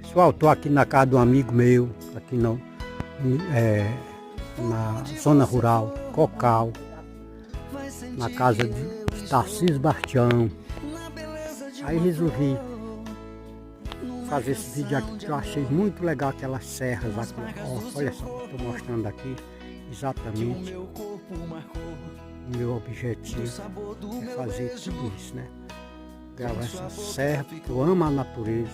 Pessoal, estou aqui na casa de um amigo meu, aqui na zona rural, Cocal, na casa de Tarcísio Bastião. Aí resolvi fazer esse vídeo aqui, que eu achei muito legal aquelas serras aqui. Olha só, estou mostrando aqui exatamente o meu objetivo, é fazer tudo isso, né? Gravar essa serra, porque eu amo a natureza.